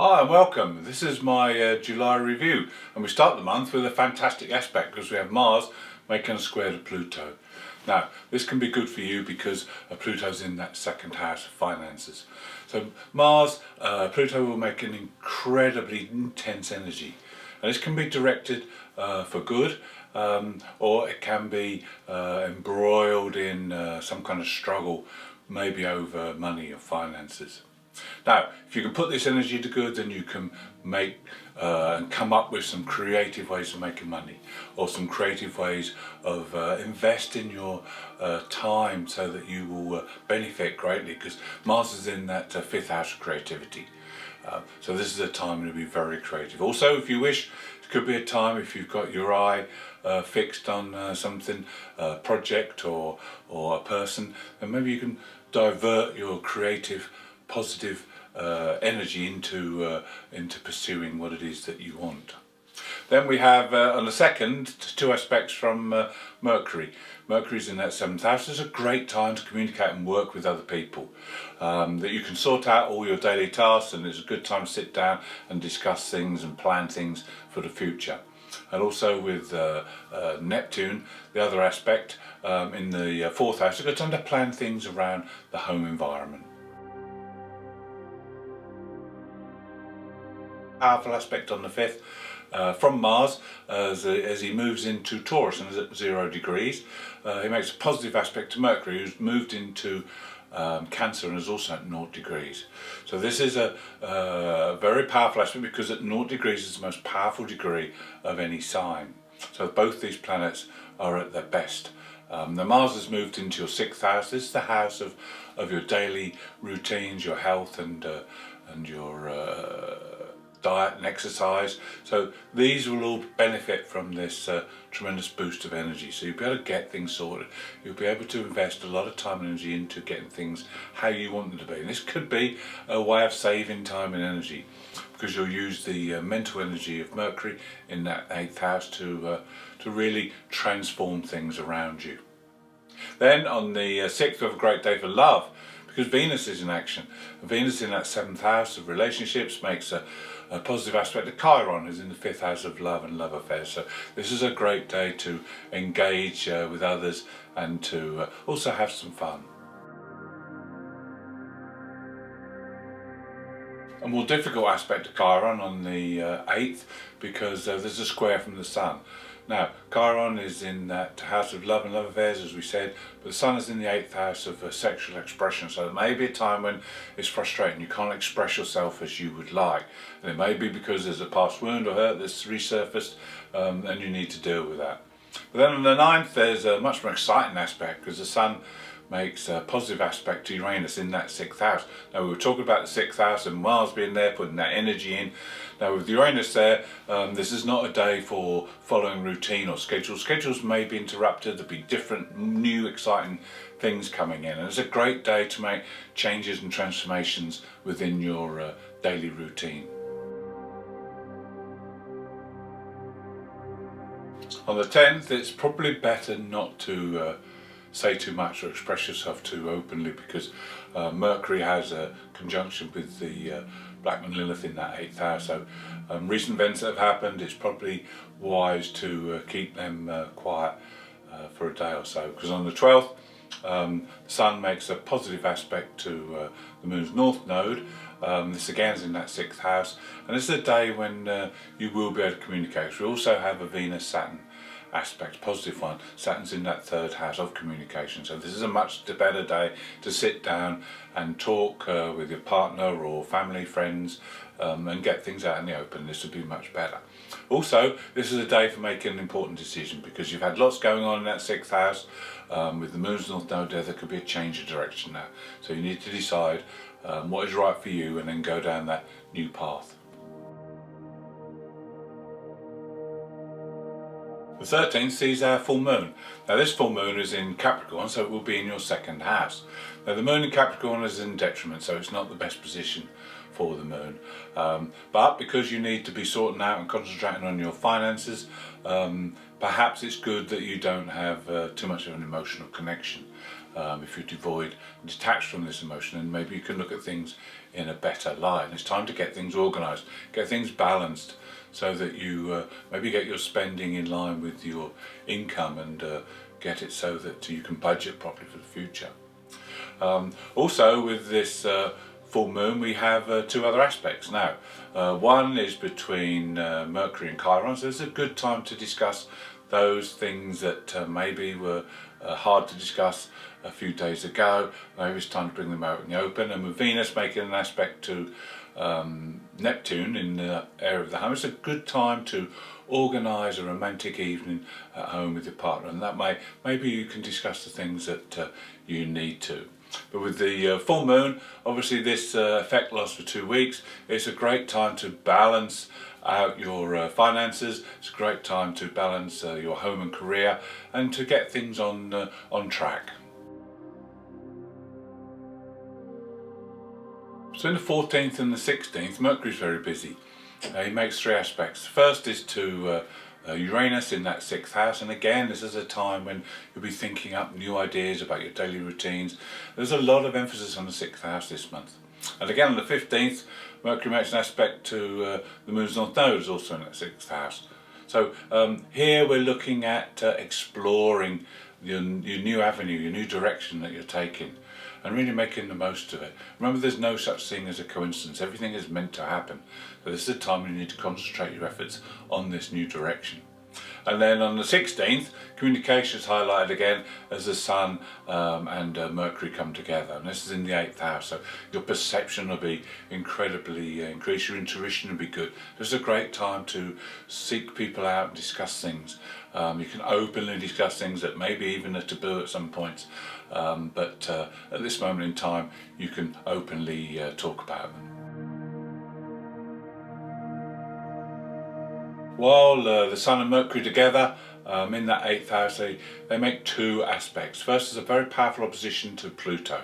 Hi and welcome. This is my July review, and we start the month with a fantastic aspect because we have Mars making a square to Pluto. Now this can be good for you because Pluto's in that second house of finances. So Mars, Pluto will make an incredibly intense energy, and this can be directed for good, or it can be embroiled in some kind of struggle, maybe over money or finances. Now, if you can put this energy to good, then you can make and come up with some creative ways of making money, or some creative ways of investing your time so that you will benefit greatly, because Mars is in that fifth house of creativity. So this is a time to be very creative. Also, if you wish, it could be a time if you've got your eye fixed on something, a project or a person, then maybe you can divert your creative positive energy into pursuing what it is that you want. Then we have on the second, two aspects from Mercury. Mercury's in that seventh house. It's a great time to communicate and work with other people, that you can sort out all your daily tasks, and it's a good time to sit down and discuss things and plan things for the future. And also with Neptune, the other aspect, in the fourth house, it's a good time to plan things around the home environment. Powerful aspect on the fifth from Mars as he moves into Taurus and is at 0 degrees. He makes a positive aspect to Mercury, who's moved into Cancer and is also at 0 degrees. So this is a very powerful aspect, because at 0 degrees is the most powerful degree of any sign. So both these planets are at their best. The Mars has moved into your sixth house. This is the house of your daily routines, your health and your diet and exercise. So these will all benefit from this tremendous boost of energy. So you'll be able to get things sorted. You'll be able to invest a lot of time and energy into getting things how you want them to be. And this could be a way of saving time and energy, because you'll use the mental energy of Mercury in that eighth house to really transform things around you. Then on the sixth, we have a great day for love, because Venus is in action. Venus in that seventh house of relationships makes a positive aspect to Chiron, who's in the fifth house of love and love affairs. So this is a great day to engage with others and to also have some fun. A more difficult aspect to Chiron on the 8th, because there's a square from the Sun. Now, Chiron is in that house of love and love affairs, as we said, but the Sun is in the 8th house of sexual expression, so it may be a time when it's frustrating, you can't express yourself as you would like, and it may be because there's a past wound or hurt that's resurfaced, and you need to deal with that. But then on the 9th, there's a much more exciting aspect, because the Sun makes a positive aspect to Uranus in that sixth house. Now, we were talking about the sixth house and Mars being there, putting that energy in. Now with Uranus there, this is not a day for following routine or schedules. Schedules may be interrupted, there'll be different, new, exciting things coming in. And it's a great day to make changes and transformations within your daily routine. On the 10th, it's probably better not to say too much or express yourself too openly, because Mercury has a conjunction with the Black and Lilith in that 8th house. So recent events that have happened, it's probably wise to keep them quiet for a day or so, because on the 12th the Sun makes a positive aspect to the Moon's North Node. This again is in that 6th house, and this is a day when you will be able to communicate. We also have a Venus-Saturn aspect, positive one. Saturn's in that 3rd house of communication, so this is a much better day to sit down and talk with your partner or family, friends, and get things out in the open. This would be much better. Also, this is a day for making an important decision, because you've had lots going on in that 6th house. With the Moon's North Node there could be a change of direction now, so you need to decide what is right for you and then go down that new path. The 13th sees our full moon. Now this full moon is in Capricorn, so it will be in your 2nd house. Now the moon in Capricorn is in detriment, so it's not the best position for the moon. But because you need to be sorting out and concentrating on your finances, perhaps it's good that you don't have too much of an emotional connection. If you're devoid, detached from this emotion, and maybe you can look at things in a better light. And it's time to get things organised, get things balanced, so that you maybe get your spending in line with your income, and get it so that you can budget properly for the future. Also, with this full moon, we have two other aspects. Now, one is between Mercury and Chiron, so it's a good time to discuss those things that maybe were hard to discuss a few days ago. Maybe it's time to bring them out in the open. And with Venus making an aspect to Neptune in the area of the home, it's a good time to organise a romantic evening at home with your partner, and that maybe you can discuss the things that you need to. But with the full moon, obviously this effect lasts for 2 weeks. It's a great time to balance out your finances. It's a great time to balance your home and career, and to get things on track. So in the 14th and the 16th, Mercury's very busy. He makes three aspects. The first is to Uranus in that 6th house, and again this is a time when you'll be thinking up new ideas about your daily routines. There's a lot of emphasis on the 6th house this month. And again on the 15th, Mercury makes an aspect to the Moon's North Node, also in that 6th house. So here we're looking at exploring your new avenue, your new direction that you're taking, and really making the most of it. Remember, there's no such thing as a coincidence. Everything is meant to happen. So this is a time when you need to concentrate your efforts on this new direction. And then on the 16th, communication is highlighted again as the Sun and Mercury come together. And this is in the 8th house, so your perception will be incredibly increased, your intuition will be good. This is a great time to seek people out and discuss things. You can openly discuss things that maybe even are taboo at some points, but at this moment in time you can openly talk about them. While the Sun and Mercury together in that 8th house, they make two aspects. First is a very powerful opposition to Pluto.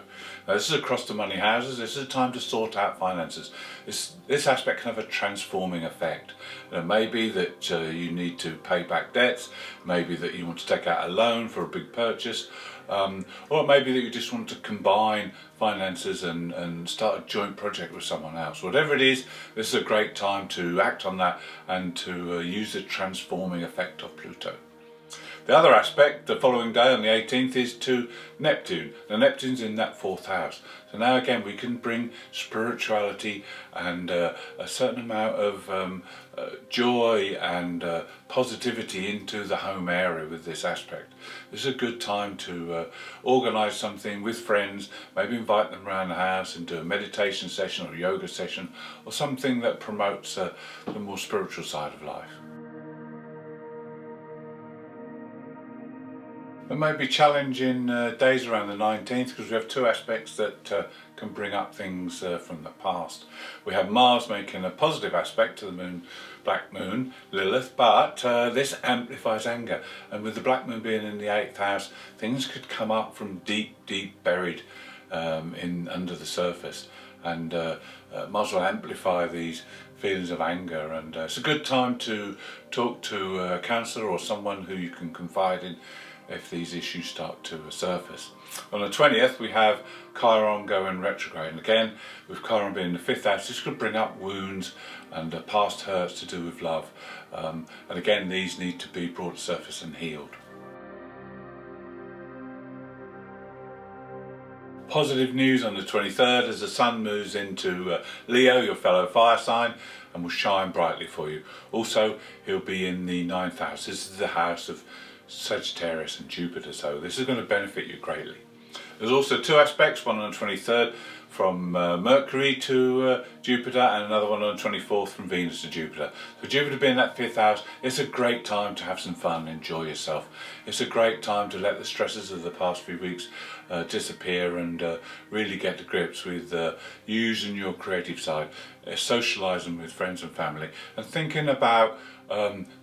Now this is across the money houses. This is a time to sort out finances. This aspect can have a transforming effect. It may be that you need to pay back debts, maybe that you want to take out a loan for a big purchase, or it may be that you just want to combine finances and start a joint project with someone else. Whatever it is, this is a great time to act on that and to use the transforming effect of Pluto. The other aspect, the following day on the 18th, is to Neptune. Now Neptune's in that 4th house. So now again we can bring spirituality and a certain amount of joy and positivity into the home area with this aspect. This is a good time to organise something with friends, maybe invite them around the house and do a meditation session or a yoga session, or something that promotes the more spiritual side of life. It may be challenging days around the 19th, because we have two aspects that can bring up things from the past. We have Mars making a positive aspect to the moon, Black Moon, Lilith, but this amplifies anger. And with the Black Moon being in the 8th house, things could come up from deep buried under the surface. And Mars will amplify these feelings of anger, and it's a good time to talk to a counsellor or someone who you can confide in if these issues start to surface. On the 20th we have Chiron going retrograde, and again with Chiron being in the 5th house, this could bring up wounds and past hurts to do with love, and again these need to be brought to surface and healed. Positive news on the 23rd as the Sun moves into Leo, your fellow fire sign, and will shine brightly for you. Also he'll be in the 9th house. This is the house of Sagittarius and Jupiter, so this is going to benefit you greatly. There's also two aspects, one on the 23rd from Mercury to Jupiter, and another one on the 24th from Venus to Jupiter. So Jupiter being in that 5th house, it's a great time to have some fun, enjoy yourself. It's a great time to let the stresses of the past few weeks disappear and really get to grips with using your creative side, socialising with friends and family, and thinking about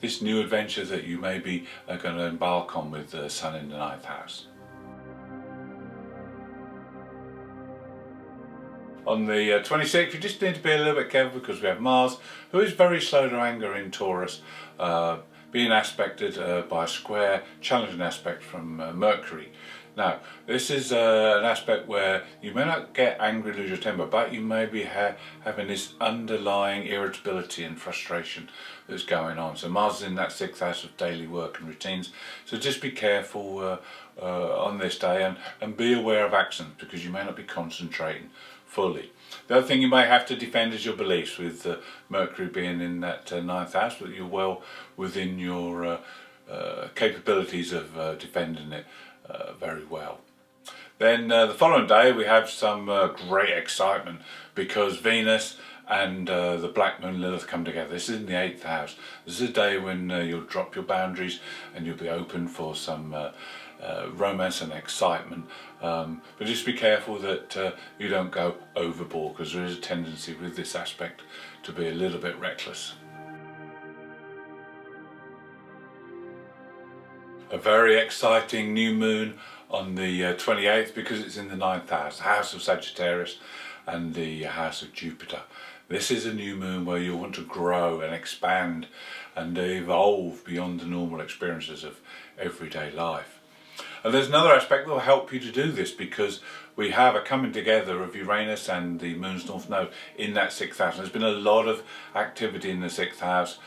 this new adventure that you maybe are going to embark on with the Sun in the 9th house. On the 26th, you just need to be a little bit careful, because we have Mars, who is very slow to anger in Taurus, being aspected by a square, challenging aspect from Mercury. Now, this is an aspect where you may not get angry, lose your temper, but you may be having this underlying irritability and frustration that's going on. So Mars is in that 6th house of daily work and routines. So just be careful on this day and be aware of accents, because you may not be concentrating fully. The other thing you may have to defend is your beliefs, with Mercury being in that 9th house, but you're well within your capabilities of defending it very well. Then the following day we have some great excitement, because Venus and the Black Moon Lilith come together. This is in the 8th house. This is a day when you'll drop your boundaries and you'll be open for some romance and excitement, but just be careful that you don't go overboard, because there is a tendency with this aspect to be a little bit reckless. A very exciting new moon on the 28th, because it's in the 9th house, the house of Sagittarius and the house of Jupiter. This is a new moon where you want to grow and expand and evolve beyond the normal experiences of everyday life. And there's another aspect that will help you to do this, because we have a coming together of Uranus and the Moon's North Node in that 6th house. There's been a lot of activity in the 6th house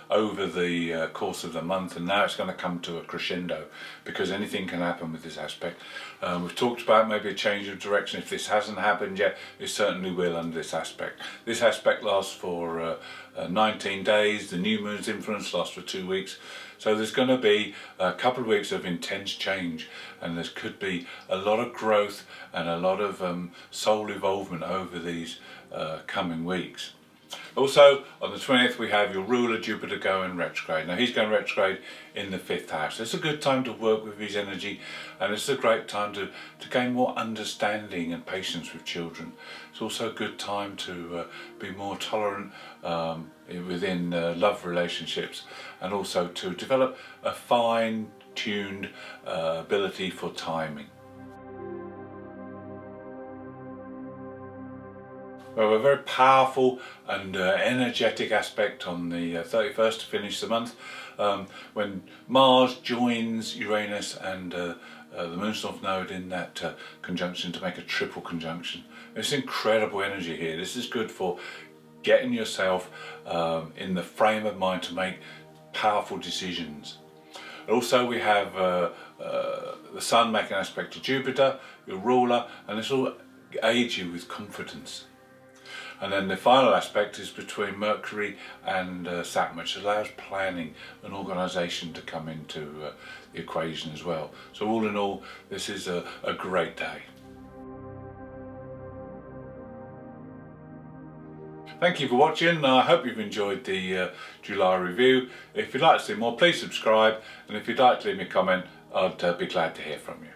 over the course of the month, and now it's going to come to a crescendo, because anything can happen with this aspect. We've talked about maybe a change of direction. If this hasn't happened yet, it certainly will under this aspect. This aspect lasts for 19 days. The new moon's influence lasts for 2 weeks. So there's going to be a couple of weeks of intense change, and there could be a lot of growth and a lot of soul involvement over these coming weeks. Also, on the 20th we have your ruler Jupiter going retrograde. Now he's going retrograde in the 5th house. It's a good time to work with his energy, and it's a great time to gain more understanding and patience with children. It's also a good time to be more tolerant within love relationships, and also to develop a fine-tuned ability for timing. We have a very powerful and energetic aspect on the 31st to finish the month, when Mars joins Uranus and the Moon's North Node in that conjunction to make a triple conjunction. It's incredible energy here. This is good for getting yourself in the frame of mind to make powerful decisions. Also, we have the Sun making an aspect to Jupiter, your ruler, and this will aid you with confidence. And then the final aspect is between Mercury and Saturn, which allows planning and organisation to come into the equation as well. So all in all, this is a great day. Thank you for watching. I hope you've enjoyed the July review. If you'd like to see more, please subscribe, and if you'd like to leave me a comment, I'd be glad to hear from you.